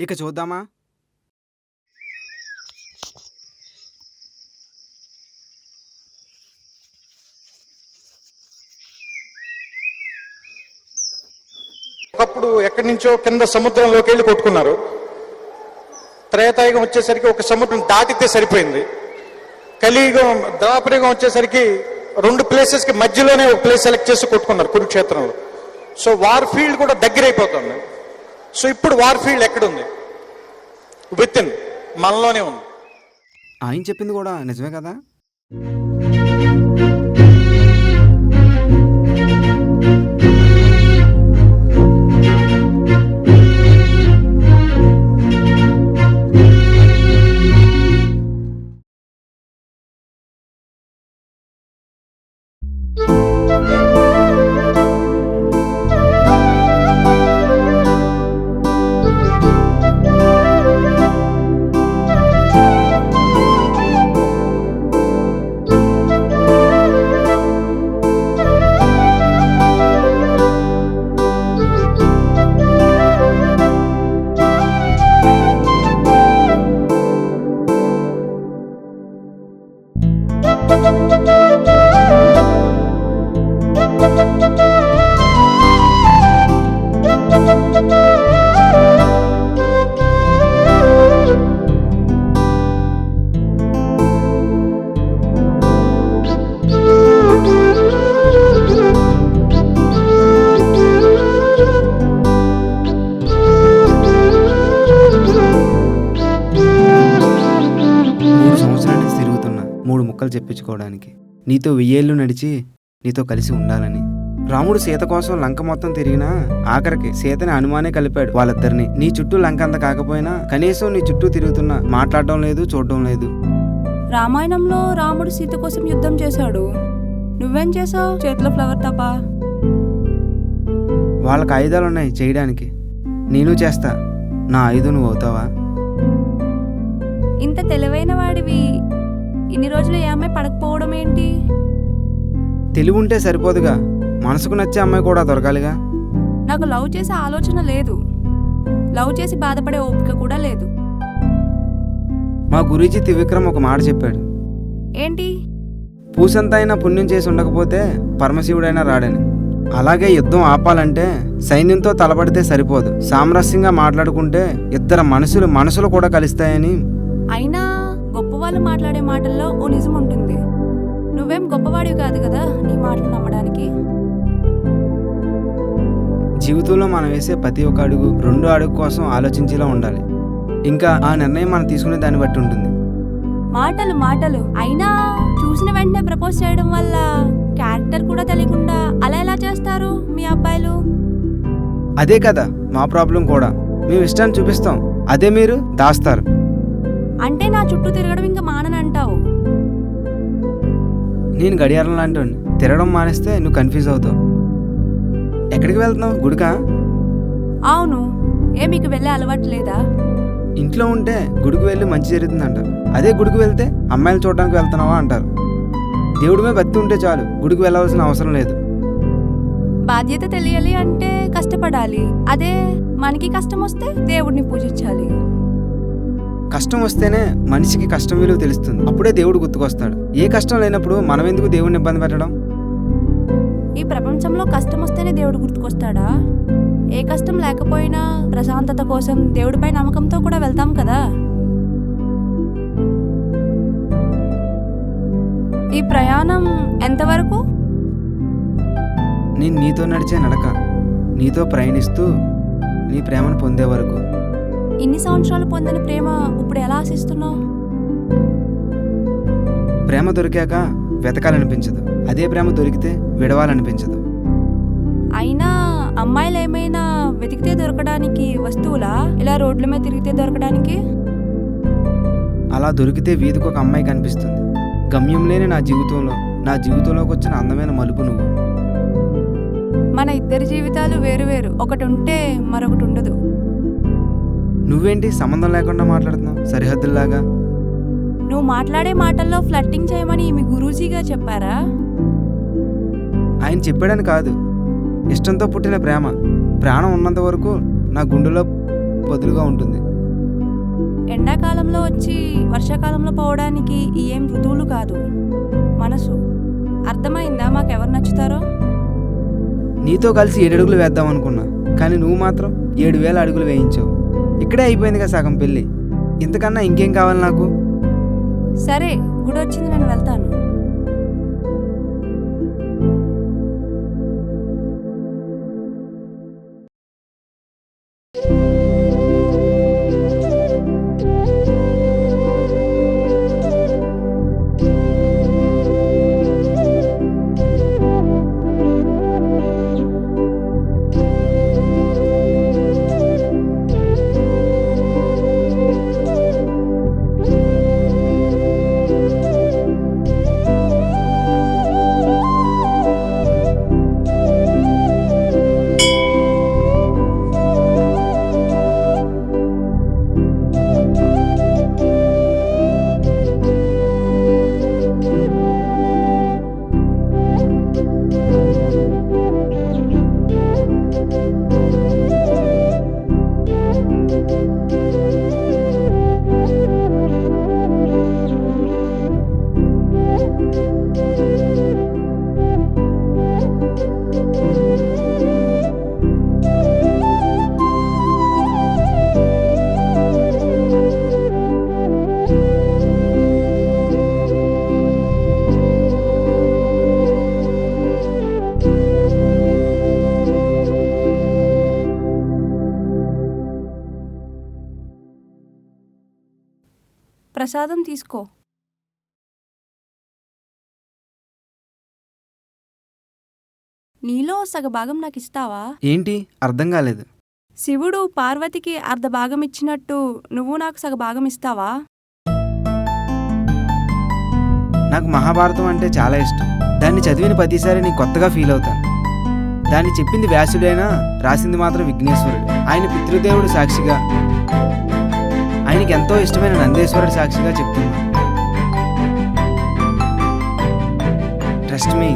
ఇక చూద్దామా? ఒకప్పుడు ఎక్కడి నుంచో కింద సముద్రంలోకి వెళ్ళి కొట్టుకున్నారు. త్రేతాయుగం వచ్చేసరికి ఒక సముద్రం దాటితే సరిపోయింది. కలియుగం ద్వాపరయుగం వచ్చేసరికి 2 ప్లేసెస్కి మధ్యలోనే ఒక ప్లేస్ సెలెక్ట్ చేసి కొట్టుకున్నారు కురుక్షేత్రంలో. సో వార్ ఫీల్డ్ కూడా దగ్గర అయిపోతుంది. సో ఇప్పుడు వార్ ఫీల్డ్ ఎక్కడుంది? విత్ ఇన్ మనలోనే ఉంది. ఆయన చెప్పింది కూడా నిజమే కదా. చెప్పించుకోవడానికి నీతో 1000 ఏళ్ళు నడిచి నీతో కలిసి ఉండాలని. రాముడు సీత కోసం లంక మొత్తం తిరిగినా ఆఖరికి సీతని హనుమానే కలిపాడు వాళ్ళిద్దరిని. నీ చుట్టూ లంక అంత కాకపోయినా కనీసం నీ చుట్టూ తిరుగుతున్నా మాట్లాడడం లేదు, చూడడం లేదు. రామాయణంలో రాముడు సీత కోసం యుద్ధం చేశాడు, నువ్వేం చేసావు? చేతిలో ఫ్లవర్ తప్ప. వాళ్ళకి ఆయుధాలున్నాయి చేయడానికి, నేను చేస్తా. నా ఆయుధం నువ్వు అవుతావా? ఇంత తెలివైన వాడివి ఇన్ని రోజులు ఏ అమ్మాయి పడకపోవడం ఏంటి? తెలివి ఉంటే సరిపోదుగా, మనసుకు నచ్చే అమ్మాయి కూడా దొరకాలిగా. నాకు లవ్ చేసే ఆలోచన లేదు, లవ్ చేసి బాధపడే ఓపిక కూడా లేదు. మా గురూజీ త్రివిక్రమ్ ఒక మాట చెప్పాడు. ఏంటి? పూసంత అయినా పుణ్యం చేసి ఉండకపోతే పరమశివుడైనా రాడని. అలాగే యుద్ధం ఆపాలంటే సైన్యంతో తలపడితే సరిపోదు, సామరస్యంగా మాట్లాడుకుంటే ఇద్దరు మనసులు కూడా కలుస్తాయని. అయినా గొప్పవాళ్ళు మాట్లాడే మాటల్లో ఓ నిజం ఉంటుంది. నువ్వేం గొప్పవాడివి కాదు కదా నీ మాటలు నమ్మడానికి. జీవితంలో మనం వేసే ప్రతి ఒక్క అడుగు 2 అడుగు కోసం ఆలోచించేలా ఉండాలి. ఇంకా ఆ నిర్ణయం మనం తీసుకునే దాన్ని బట్టి ఉంటుంది. మాటలు అయినా చూసిన వెంటనే ప్రపోజ్ చేయడం వల్ల క్యారెక్టర్ కూడా తెలియకుండా అలా ఎలా చేస్తారు మీ అబ్బాయిలు? అదే కదా మా ప్రాబ్లం కూడా. మేము ఇష్టాన్ని చూపిస్తాం, అదే మీరు దాస్తారు. అంటే నా చుట్టూ తిరగడం ఇంకా మాననంటావు? నేను గడియారం లాంటి తిరగడం మానేస్తే నువ్వు కన్ఫ్యూజ్ అవుతావు. ఎక్కడికి వెళ్తున్నావు? గుడికా? అవును. ఏ మీకు వెళ్ళే అలవాటు లేదా? ఇంట్లో ఉంటే గుడికి వెళ్ళి మంచి జరుగుతుంది అంటారు, అదే గుడికి వెళ్తే అమ్మాయిలు చూడడానికి వెళ్తున్నావా అంటారు. దేవుడి మీద భక్తి ఉంటే చాలు, గుడికి వెళ్ళవలసిన అవసరం లేదు. బాధ్యత తెలియాలి అంటే కష్టపడాలి, అదే మనకి కష్టం వస్తే దేవుడిని పూజించాలి. కష్టం వస్తేనే మనిషికి కష్టం విలువ తెలుస్తుంది, అప్పుడే దేవుడు గుర్తుకొస్తాడు. ఏ కష్టం లేనప్పుడు మనం ఎందుకు దేవుడిని ఇబ్బంది పెట్టడం? ఈ ప్రపంచంలో కష్టం వస్తేనే దేవుడు గుర్తుకొస్తాడా? ఏ కష్టం లేకపోయినా ప్రశాంతత కోసం దేవుడిపై నమ్మకంతో కూడా వెళ్తాం కదా. ఈ ప్రయాణం ఎంతవరకు? నేను నీతో నడిచే నడక, నీతో ప్రయాణిస్తూ నీ ప్రేమను పొందే వరకు. ఇన్ని సంవత్సరాలు పొందిన ప్రేమ ఇప్పుడు ఎలా ఆశిస్తున్నావు? ప్రేమ దొరికాక వెతకాలనిపించదు, అదే ప్రేమ దొరికితే విడవాలనిపించదు. అయినా అమ్మాయిలు ఏమైనా వెతికితే దొరకడానికి వస్తువులా, ఇలా రోడ్ల మీద తిరిగితే దొరకడానికి? అలా దొరికితే వీధికి ఒక అమ్మాయి కనిపిస్తుంది. గమ్యం లేని నా జీవితంలోకి వచ్చిన అందమైన మలుపు నువ్వు. మన ఇద్దరి జీవితాలు వేరు, ఒకటి ఉంటే మరొకటి ఉండదు. నువ్వేంటి సంబంధం లేకుండా మాట్లాడుతున్నావు సరిహద్దుల్లాగా? నువ్వు మాట్లాడే మాటల్లో ఫ్లర్టింగ్ చేయమని మీ గురూజీగా చెప్పారా? ఆయన చెప్పాడని కాదు, ఇష్టంతో పుట్టిన ప్రేమ ప్రాణం ఉన్నంత వరకు నా గుండెలో బదులుగా ఉంటుంది. ఎండాకాలంలో వచ్చి వర్షాకాలంలో పోవడానికి ఈ ఏం ఋతువులు కాదు, మనసు. అర్థమైందా మాకెవరు నచ్చుతారో? నీతో కలిసి 7 అడుగులు వేద్దాం అనుకున్నా, కానీ నువ్వు మాత్రం 7,000 అడుగులు వేయించావు. ఇక్కడే అయిపోయింది కదా సగం పెళ్ళి. ఇంతకన్నా ఇంకేం కావాలి నాకు? సరే, గుడి వచ్చింది, నేను వెళ్తాను. ప్రసాదం తీసుకో. నీలో సగభాగం నాకు ఇస్తావా? ఏంటి అర్థం కాలేదు? శివుడు పార్వతికి అర్ధభాగం ఇచ్చినట్టు నువ్వు నాకు సగభాగం ఇస్తావా? నాకు మహాభారతం అంటే చాలా ఇష్టం. దాన్ని చదివిన ప్రతిసారి నేను కొత్తగా ఫీల్ అవుతాను. దాన్ని చెప్పింది వ్యాసుడైనా రాసింది మాత్రం విఘ్నేశ్వరుడు. ఆయన పితృదేవుడు సాక్షిగా, ఆయనకి ఎంతో ఇష్టమైన నందేశ్వరుడు సాక్షిగా చెప్తున్నా. Trust me,